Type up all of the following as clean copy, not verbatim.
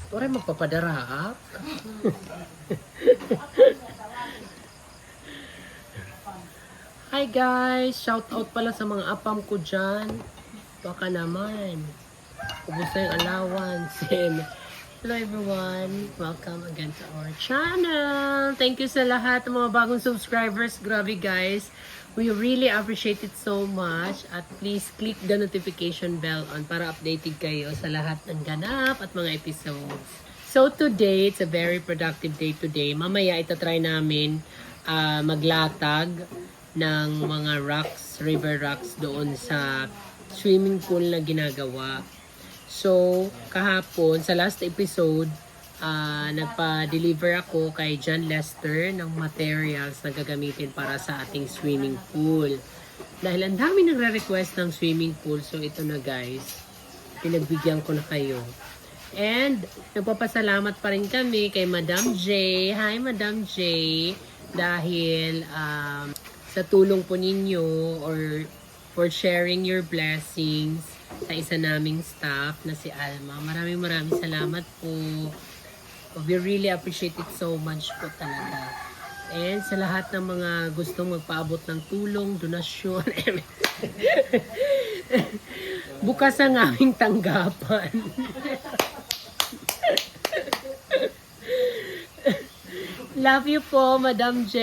Ore magpapadaraap. Hi guys! Shout out pala sa mga apam ko dyan. Baka naman. Ubus na yung allowance. Hello everyone! Welcome again to our channel! Thank you sa lahat ng mga bagong subscribers. Grabe guys! We really appreciate it so much. At please click the notification bell on para updated kayo sa lahat ng ganap at mga episodes. So today, it's a very productive day today. Mamaya itatry namin maglatag ng mga rocks, river rocks doon sa swimming pool na ginagawa. So, kahapon, sa last episode, nagpa-deliver ako kay John Lester ng materials na gagamitin para sa ating swimming pool. Dahil ang dami nagre-request ng swimming pool, so ito na guys, pinagbigyan ko na kayo. And, nagpapasalamat pa rin kami kay Madam J. Hi Madam J. Dahil sa tulong po ninyo or for sharing your blessings sa isa naming staff na si Alma. Maraming salamat po. We really appreciate it so much po talaga. And sa lahat ng mga gustong magpaabot ng tulong, donasyon, bukas ang aming tanggapan. Love you po, Madam J.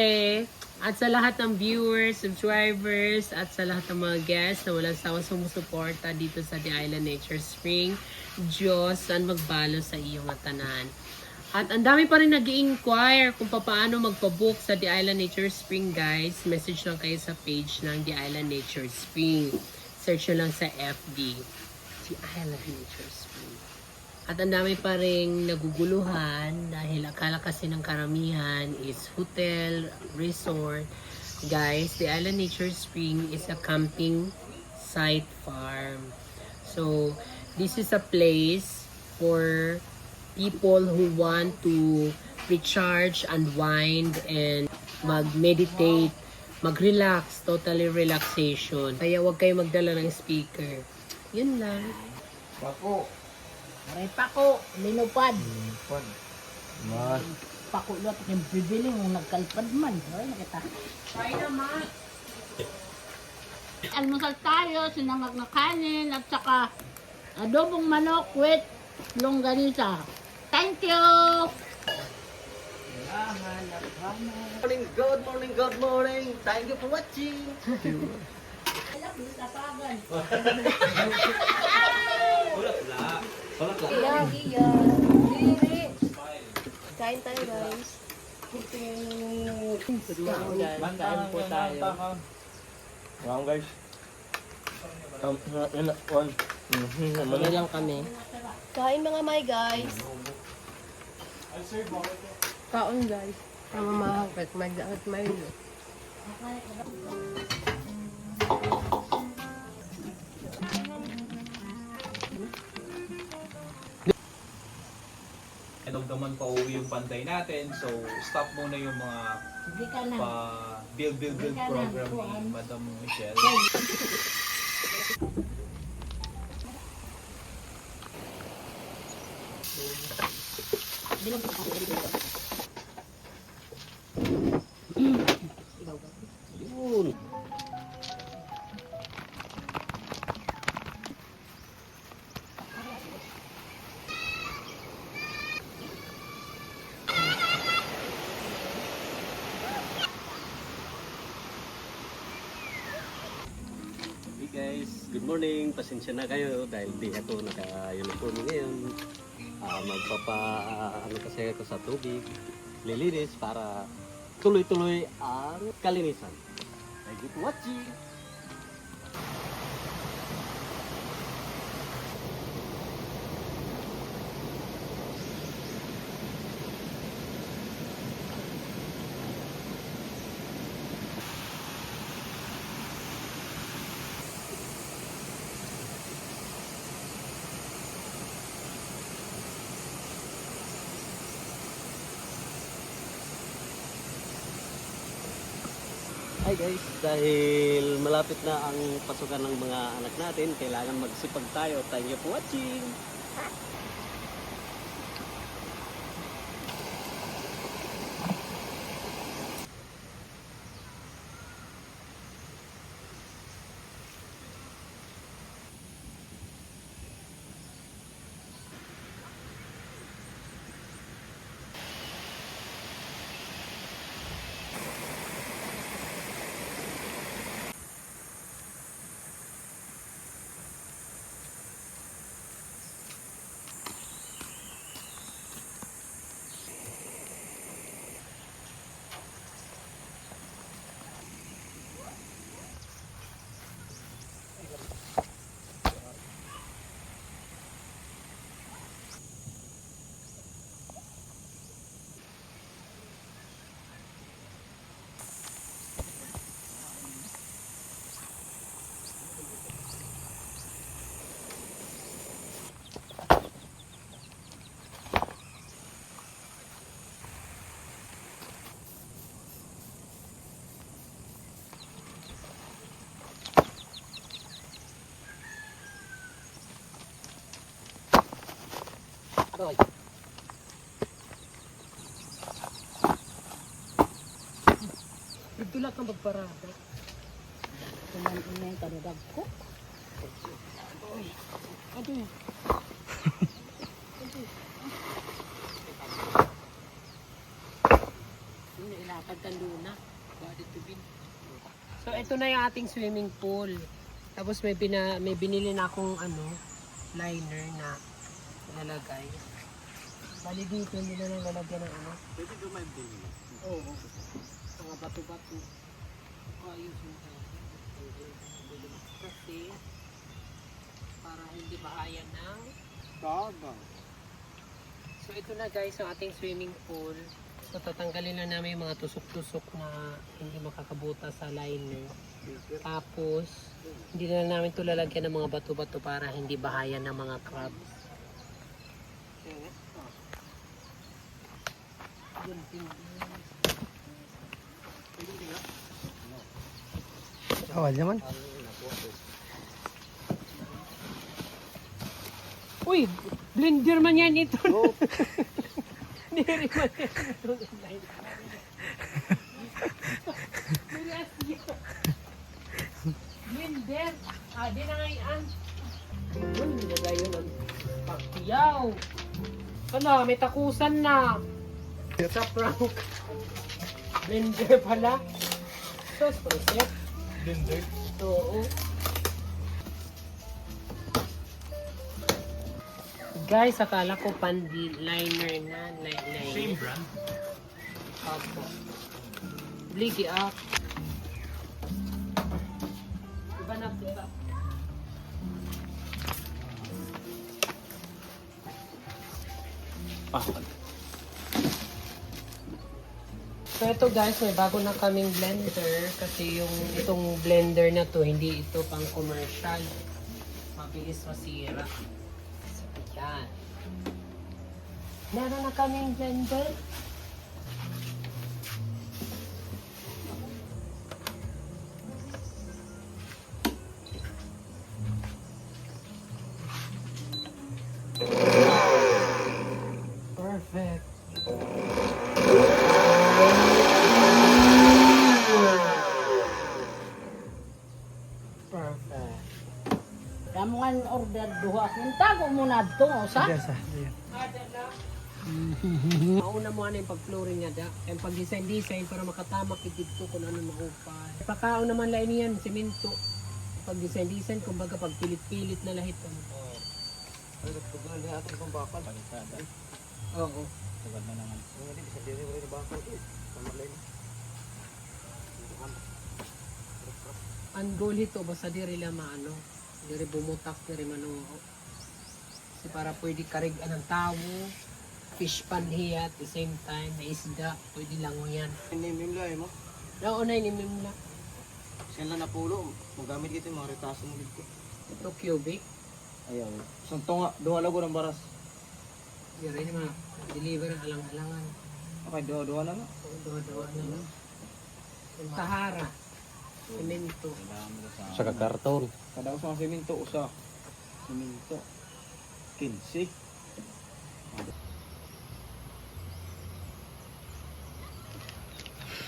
At sa lahat ng viewers, subscribers, at sa lahat ng mga guests na walang sawang sumusuporta dito sa The Island Nature Spring, Diyos ang magbalo sa iyong tanan. At ang dami pa rin nag-i-inquire kung paano magpabook sa The Island Nature Spring, guys. Message lang kayo sa page ng The Island Nature Spring. Search nyo lang sa FB. The Island Nature Spring. At ang dami pa rin naguguluhan dahil akala kasi ng karamihan is hotel, resort. Guys, the Island Nature Spring is a camping site farm. So, this is a place for people who want to recharge, unwind, and mag-meditate, mag-relax, totally relaxation. Kaya huwag kayo magdala ng speaker. Yun lang. Pako. Aray pako, linupad. Linupad. Mas. Pako lot yung bibili mo nagkalpad man. Aray nakita. Try naman. Almusal tayo, sinangag na kanin at saka adobong manok with longganisa. Thank you! Good morning, good morning. Thank you for watching. Iya. Diri. Kain tayo guys. Kain po tayo. Wow guys. One. Mali lang kami. Kain mga may guys. Kaon guys. Ang mahapit, magdakit may Naman pa uwi yung panday natin, so stop muna yung mga Hindi ka na. build program ni Madam Michelle. Bilang ko yun. Hey guys, good morning. Pasensya na kayo dahil di ako naka-uniform ngayon. Ano kasi ako sa tubig, lilinis para tuloy-tuloy ang kalinisan. Thank you for watching. Hi guys, dahil malapit na ang pasukan ng mga anak natin, kailangan magsipag tayo. Thank you for watching! Ito lang kang magparada. Kuman ina yung kanadag ko. Ano yun? Hindi, ilapad ka luna. Body to bin. So, ito na yung ating swimming pool. Tapos may binili na akong liner na lalagay. Bali dito, hindi na lang lalagyan ng Pwede gumay din. Oo. Mga bato-bato. Ayos mo tayo. Kasi, para hindi bahaya ng Dagang. So ito na guys ang ating swimming pool. So tatanggalin na namin yung mga tusok-tusok na hindi makakabuta sa liner. Tapos hindi na namin ito lalagyan ng mga bato-bato para hindi bahayan ng mga crabs. Awal naman. Uy! Blender man yan ito. Hindi rin man yan ito. Blender. Di na ngayon. Uy, nilagay yun ang pakyaw. Ano, may takusan na. Sa prank. Blender pala. So, preset. Blender. Oo. Guys, akala ko pandi liner na. Same brand? Opo. Bligi up. Iba na iba. So ito guys, may bago na kaming blender kasi itong blender na to, hindi ito pang commercial. Mabilis masira. So yan. Meron na kaming blender. Perfect. Perfect. Kamungan order duha. Mintago muna ito. Sa? Mauna mo ano yung pag-flooring nga da. Yung pag-design para makatama kitito kung ano maupay. Pagkakaon naman lain yan, semento. Pag-design, kumbaga pag-pilit-pilit na lahit. Ay, nagtugan na ating pambakal. Palisada. Oo. Sagad na naman. Hindi, bisa diri mo rin bakal. Pamalay mo. Ang goal ito, basta diri lang maano. Diri bumutak, diri manuho. Kasi para pwede karigan ng tao, fish pan hiya at the same time, na isda, pwede lang mo yan. Inimimlay mo. Nauna inimim na. Siyan lang napulo. Magamit dito yung mga retaso mo dito. Ito cubic. Ayaw. Isang tunga. Duha lago ng baras. Diri naman, deliver ang alang-alangan. Okay, duha na nga. Doa-doa na lang. Yung tahara. Semento. Sa karton. Kada usa ng semento, usa. Semento. 15.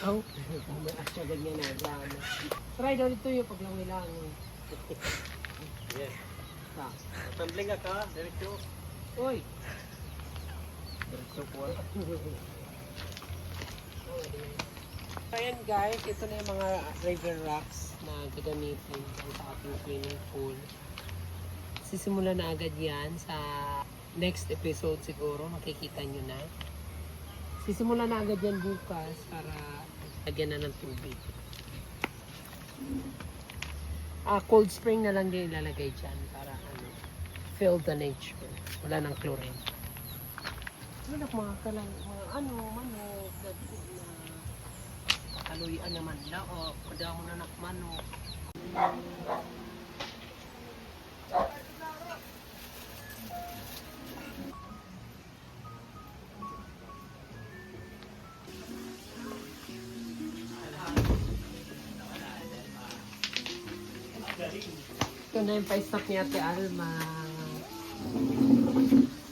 Oh, may asya ganyan na. Lama. Try daw dito yung paglangilangan. Yes. Ha. Tumbling ka, diretso. Uy! Diretso po. Ayan guys, ito na yung mga river rocks na gagamitin sa ating swimming pool. Sisimula na agad yan sa next episode siguro, makikita nyo na. Sisimula na agad yan bukas para lagyan na ng tubig. Cold spring na lang din ilalagay dyan para feel the nature. Wala ng chlorine. Manok mga kalang, manok, gabi na kaluyan naman na, o pwede mo na manok. Ito na yung pa-stop ni Ate Alma.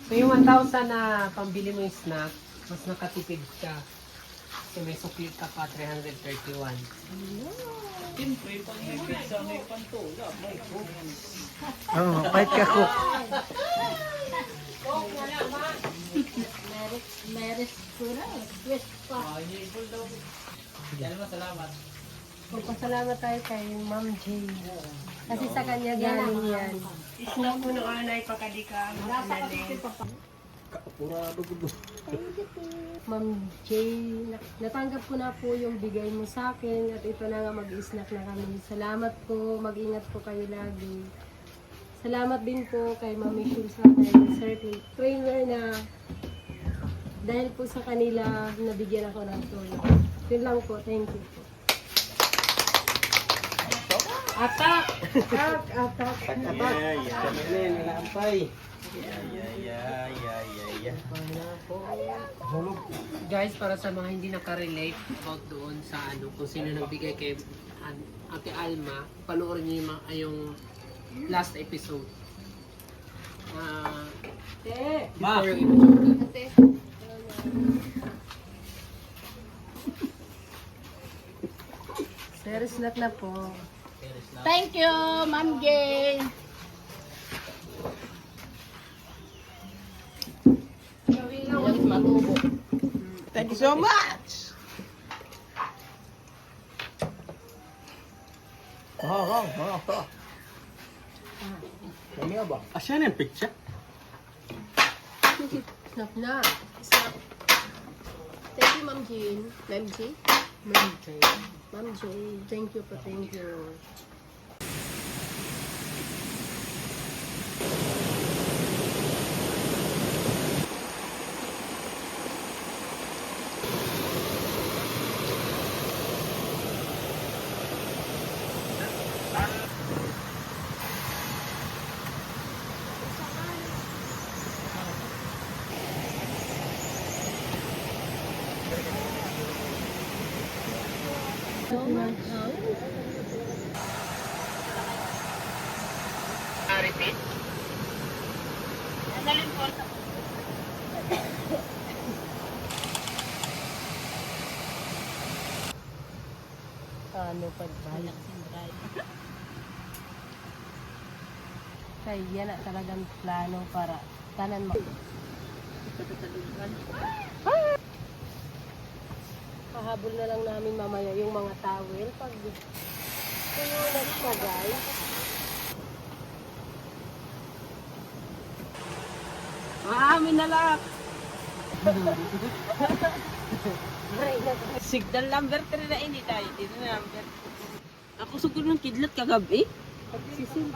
So yung 1,000 na pambili mo yung snack, mas nakatipid ka. Kasi may suklit ka pa, 331. Siyempre, pag may pizza, may pantula, may coke. Oo, kahit ka cook. Meris ko na. Twist pa. Salamat. Magpasalamat tayo kay Ma'am Jane. Kasi sa kanya galing yan. Snack mo na anay pagkadika. Purado ko. Ma'am Jane, natanggap ko na po yung bigay mo sa akin at ito na nga mag-snack na kami. Salamat po, mag-ingat po kayo lagi. Salamat din po kay Ma'am Michelle sa kay Sir Trainer na dahil po sa kanila nabigyan ako ng tulong. Yun lang po, thank you po. Atak! Atak, atak. Kami rin, nalampay. Guys, para sa mga hindi nakarelate about doon sa ano, kung sino nagbigay kay Ate Alma, panoorin niyo yung last episode. Before yung episode. Sir, snack na po. Thank you, Ma'am Jane. Yung matubo. Thank you so much! Kami ba? Asya na yung pizza? Snack na. Snack. Thank you, Ma'am Jane. Ma'am Jane? Ma'am Jane. Ma'am Jane. Thank you po, thank you. Ano pagbalak? Kaya yan na talagang plano para tanan mo. Pahabol na lang namin mamaya yung mga towel pag tuyunan siya, guys. Amin na lang! Ay, Signal number 3 na ini tayo. Dito na number. Ako sugod ng kidlat kagabi. pagsisim.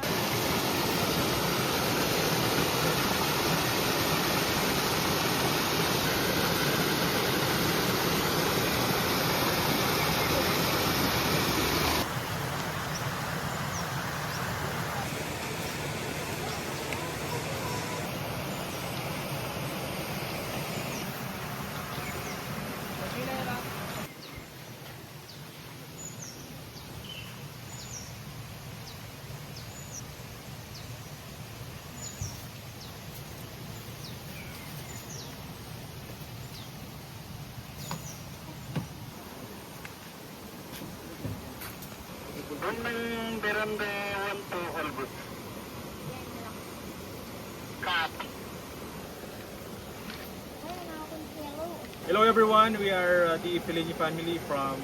Hello everyone, we are the Filini family from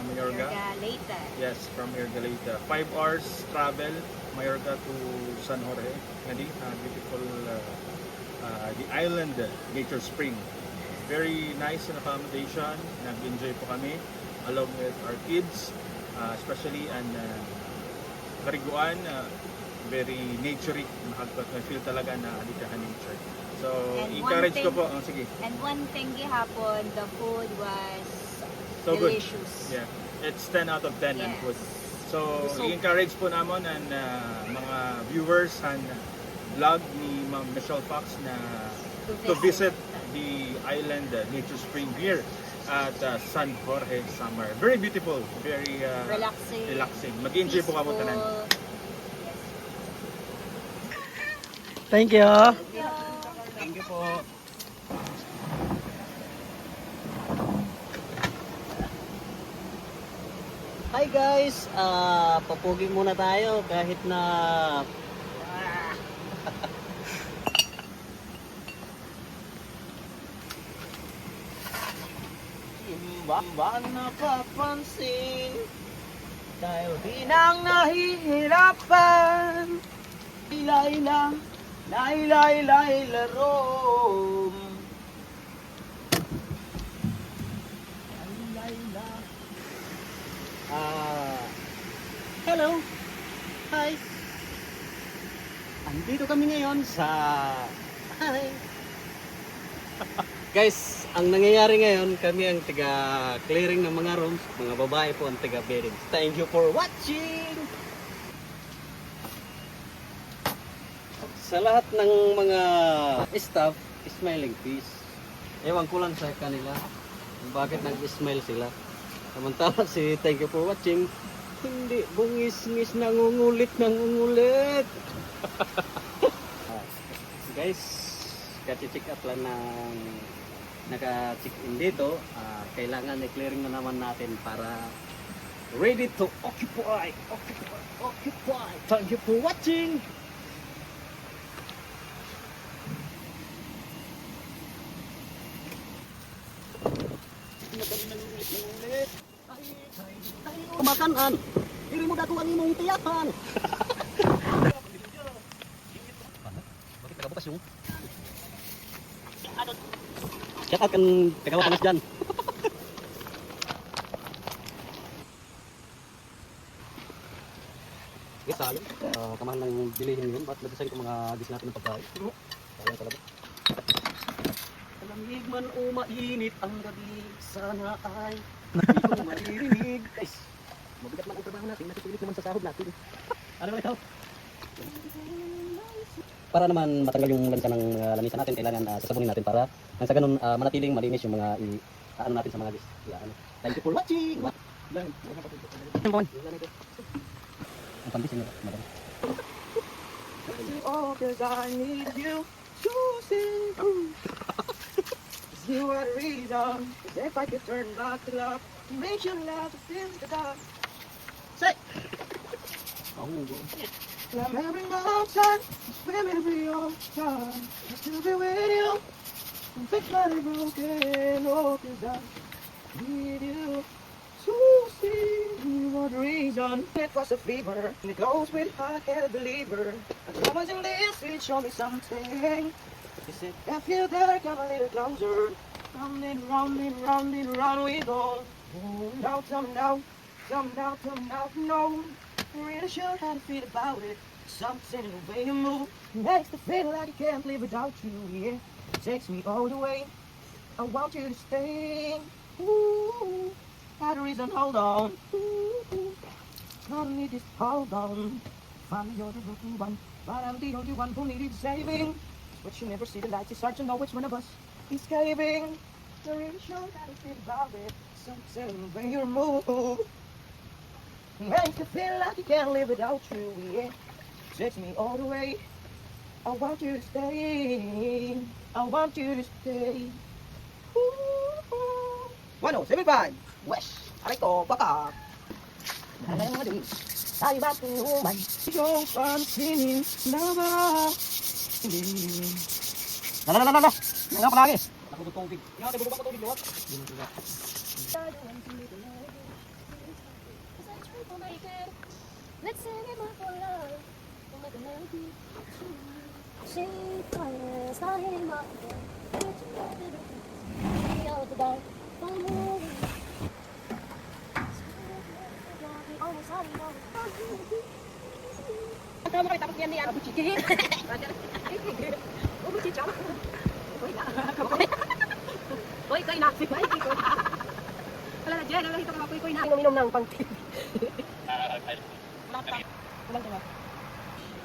Mayorga. Later. Yes, from Irgalita. 5 hours travel, Mayorga to San Jorge. Nadi, beautiful, the island, Nature Spring. Very nice na accommodation. Nag-enjoy po kami along with our kids, especially and Kariguan, very naturey. Feel talaga na alikahan nature. So, And encourage one ko thing- po. Oh, sige. And one thing hapon, the food was So good. delicious. Yeah. It's 10 out of 10 and Yes. food. So, So- i-encourage po naman ang mga viewers and vlog ni Ma'am Michelle Fox na to visit the island Nature Spring here at San Jorge Samar. Very beautiful, very Relaxing. relaxing. Mag-enjoy po kamo tanan. peaceful. Thank you. Thank you. po. Hi guys, papugi muna tayo kahit na ba napapansin dahil di nang nahihirapan Layla, laro Layla hello, hi andito kami ngayon sa hi guys, ang nangyayari ngayon, kami ang taga-clearing ng mga rooms, mga babae po ang taga-beddings. Thank you for watching! Sa lahat ng mga staff, smiling face. Ewan ko lang sa kanila kung bakit nag-smile sila. Samantala si thank you for watching, hindi, bungis-ngis, nangungulit. Guys, check up lang ng naka-check in dito, kailangan i-clearing na naman natin para ready to occupy. Thank you for watching. Kumakanan, diri mo dato ang imong tiyakan. Bakit nagabukas yung shout out kan tagawa panas dyan. Yes, salo. Kamahal ng bilihin yun. Ba't nag-design ko mga dis natin ng pagkain? Sayang talaga. Malamig man o mainit ang gabi, sana ay hindi ko maririnig. Guys, mabigat man ang trabaho natin, nasusulit naman sa sahod natin. Ano ba ito? Para naman matanggal yung lansa ng lamisan natin, kailangan sasabunin natin para nang sa ganun manatiling malinis yung mga ano natin sa mga dis. Thank you for watching! Ang pambis yun, madam. Oh, cause I need you to see through. You are the reason. If I could turn back the love, make you laugh since the dark. Say, Oh, I'm having my own time, swimming every time. I still be with you. Fix my broken, oh, cause I need you to see. You are the reason. It was a fever, and it goes with I can't believe her. I was in this, it showed me something. She said, I feel better, come a little closer. Round and round we go. Now, no. Really sure how to feel about it. Something in the way you move makes me feel like I can't live without you. Yeah, takes me all the way. I want you to stay. Ooh, got a reason, hold on. Ooh, I don't need this, hold on. Find you're the broken one, but I'm the only one who needed saving. But you never see the light, it's hard to know which one of us is caving. I really sure how to feel about it. Something in the way you move makes me feel like I can't live without you, yeah. Takes me all the way. I want you to stay. I want you to stay. Ooh. 1075 West. Areco, baka. Tayo ba tumay? Ikaw pansinin na ba? Nala. Nala palagi. Ako ng tubig. Ikaw, tibudo ba ko tubig, Lord? Let's sing it more for love. Don't make a melody. Sing fire, start hitting my head. Feel the dark, I'm moving. Almost out of Ito mo kayo tapos yan niya. Buchiki. Buchiki. Uy, koy na. Wala na dyan. Wala hito ka koy na. Inom ng pangtid. Walang tawa.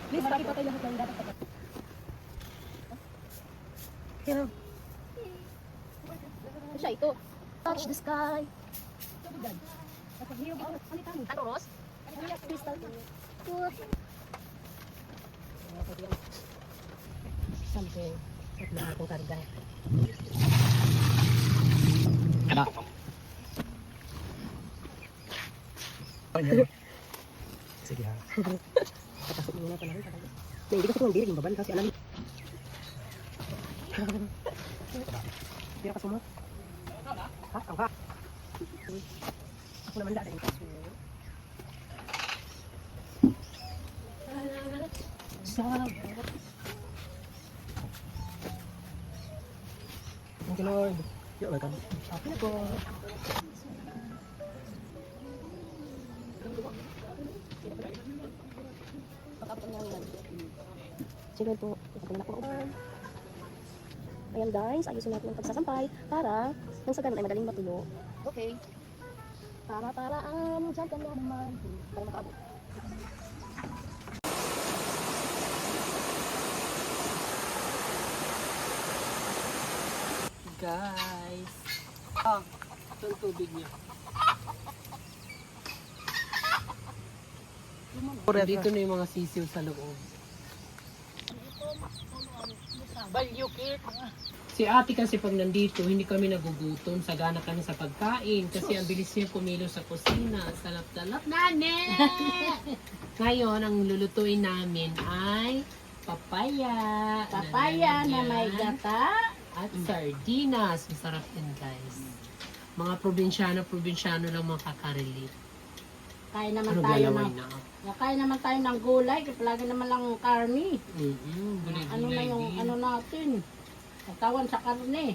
Please, pakipatay lahat ng dapat patay. Hello. Siya ito. Touch the sky. Ano, Ross? Crystal. Something. At na akong karga. Sige ha. Papasok muna pa lang. Na, hindi kasi kung hindi yung baban kasi alam. Hindi ka sumo. Ha? Ang ha? Ako naman dati. Thank you, Lord. You're welcome. Okay na po. Sige po, ipagpala ko. Ayan guys, ayusin natin ang pagsasampay para nang sa ganun ay madaling matuyo. Okay. Para dyan ka naman. Para makaabot. Guys. Ito ang tubig niya. Dito na yung mga sisiw sa loob. Si ate kasi pag nandito, hindi kami nagugutom. Sagana kami sa pagkain. Kasi ang bilis niya pumilo sa kusina. Salap-salap namin! Ngayon, ang lulutuin namin ay papaya. Papaya na may gata. At sardinas. Masarap yan, guys. Mga probinsyano lang makaka-relate. Kain naman Ano tayo galaway ng na? kain naman tayo ng gulay, kasi palagi naman lang karni. Gulay-gulay Ano na yung din. ano natin? Katawan sa karne.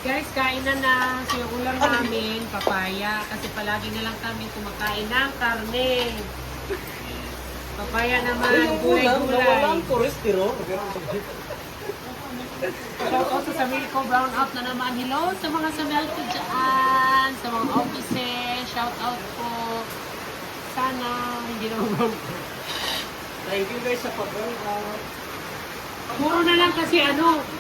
Guys, kain na. So yung ulam namin, papaya. Kasi palagi na lang kami kumakain ng karne. Papaya naman, gulay-gulay. Shout out sa Samilco, brown out na naman. Hello sa mga Samilco dyan, sa mga offices. Shout out po. Sana hindi naman brown out. Thank you guys sa pag-brown out. Puro na lang kasi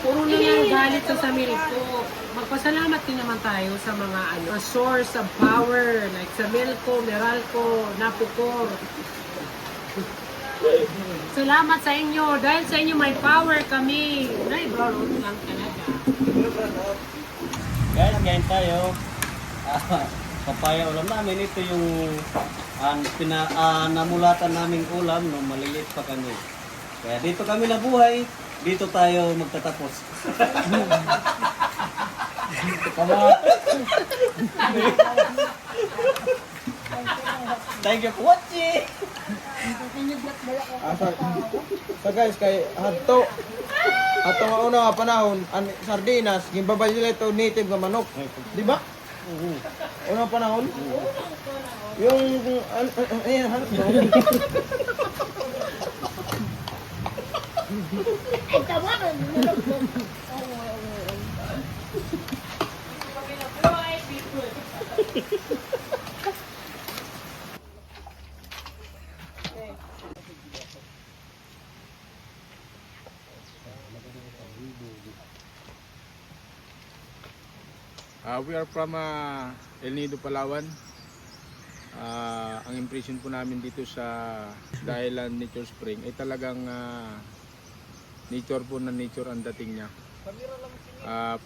puro na lang galit sa Samilco. Magpasalamat din naman tayo sa mga source of power like Samilco, Meralco, Napocor. Salamat sa inyo. Dahil sa inyo may power kami. Nay, brown out lang talaga. Guys, kain tayo. Papaya ulam namin. Ito yung namulatan naming ulam nung maliliit pa kami. Kaya dito kami nabuhay, dito tayo magtatapos. Thank you for watching! So guys, kay hadto nga una nga panahon, sardinas, gimbabay nila ito native nga manok. Di ba? Unang panahon? Yung, ayan, hanap mo. We are from El Nido, Palawan. Ang impression po namin dito sa Island Nature Spring ay talagang nature po na nature ang dating niya.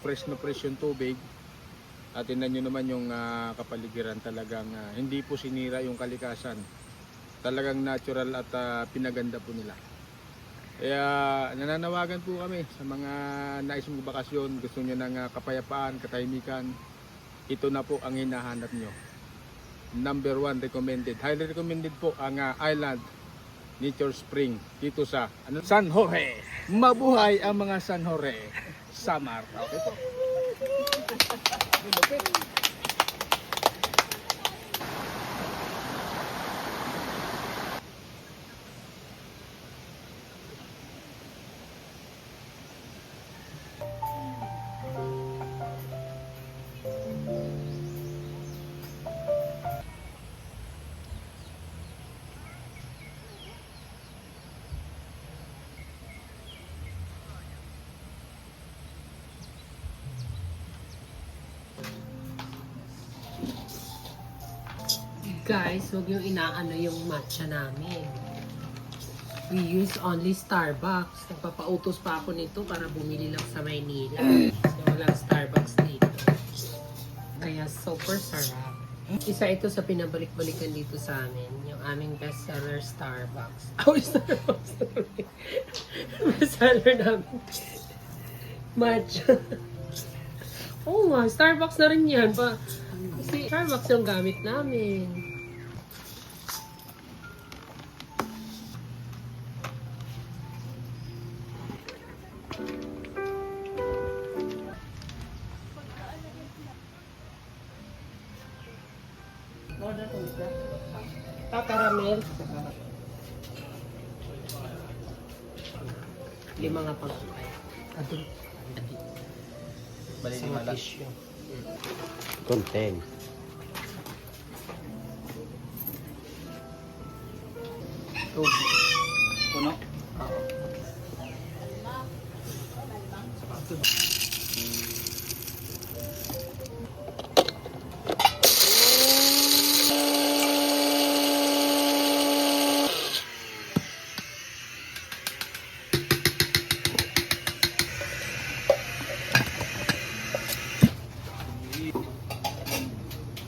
Fresh na fresh yung tubig. At tingnan nyo naman yung kapaligiran, talagang hindi po sinira yung kalikasan. Talagang natural at pinaganda po nila. Kaya nananawagan po kami sa mga nais mong bakasyon, gusto nyo ng kapayapaan, katahimikan, ito na po ang hinahanap nyo. #1 recommended. Highly recommended po ang Island Nature Spring dito sa San Jorge. Mabuhay ang mga San Jorge. Samar. Okay po. Guys, huwag yung inaano yung matcha namin. We use only Starbucks. Nagpapautos pa ako nito para bumili lang sa Maynila. So, walang Starbucks dito. Kaya super sarap. Isa ito sa pinabalik-balikan dito sa amin. Yung aming bestseller Starbucks. Oh, Starbucks. Bestseller namin. Matcha. Oo nga, Starbucks na rin yan. Kasi Starbucks yung gamit namin. Caramel. 5 nga pag adun. Sa mga tissue. Content. Tubig. Puno?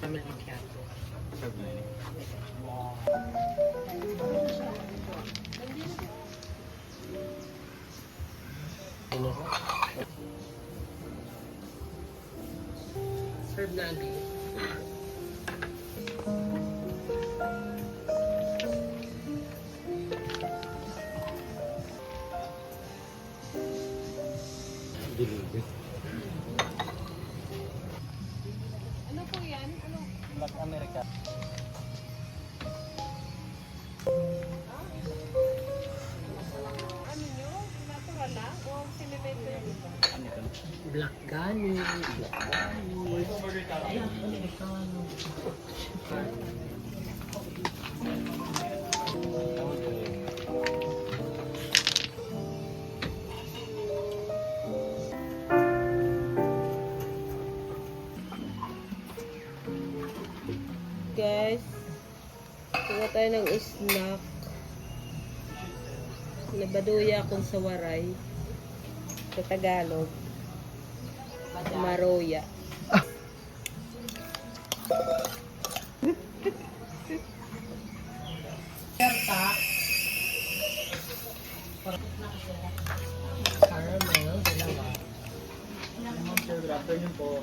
Caramel macchiato. Serve na agad. Black America. Black Gani. Black Guys, kuha tayo ng snack. Nabaduya akong sa waray. Sa Tagalog. Maroya. Caramel, dalawa. Good afternoon po.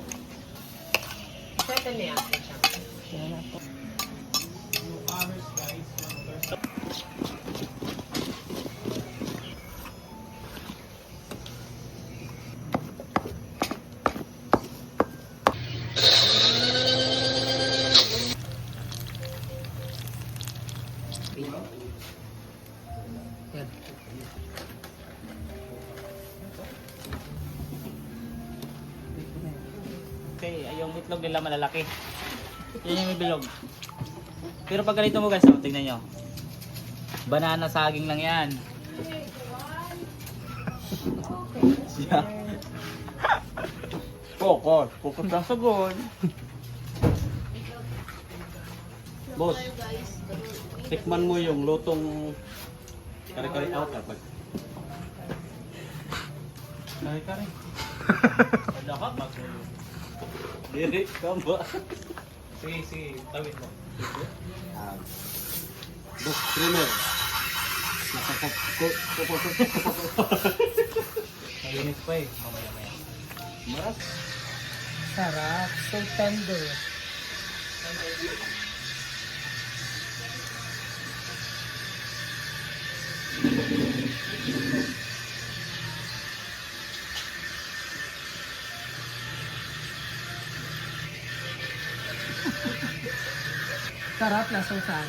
Sete na yan. Yan. Okay, ay yung itlog nila malalaki. Yan yung may bilog. Pero pag ganito mo guys, oh, tingnan nyo. Banana saging lang yan. Siya. Kokos. Kokos lang sagon. Boss, tikman mo yung lutong kare-kare out. Kare-kare. Wala ka ba? Diri ka ba? Sige, sige. Tawid mo. Boss Creamer. Malinis pa eh. Mamaya-maya. Maras. Sarap. So tender. Sarap na Susan.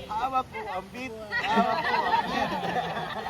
Hawak po ang beat. Hawak po ang beat.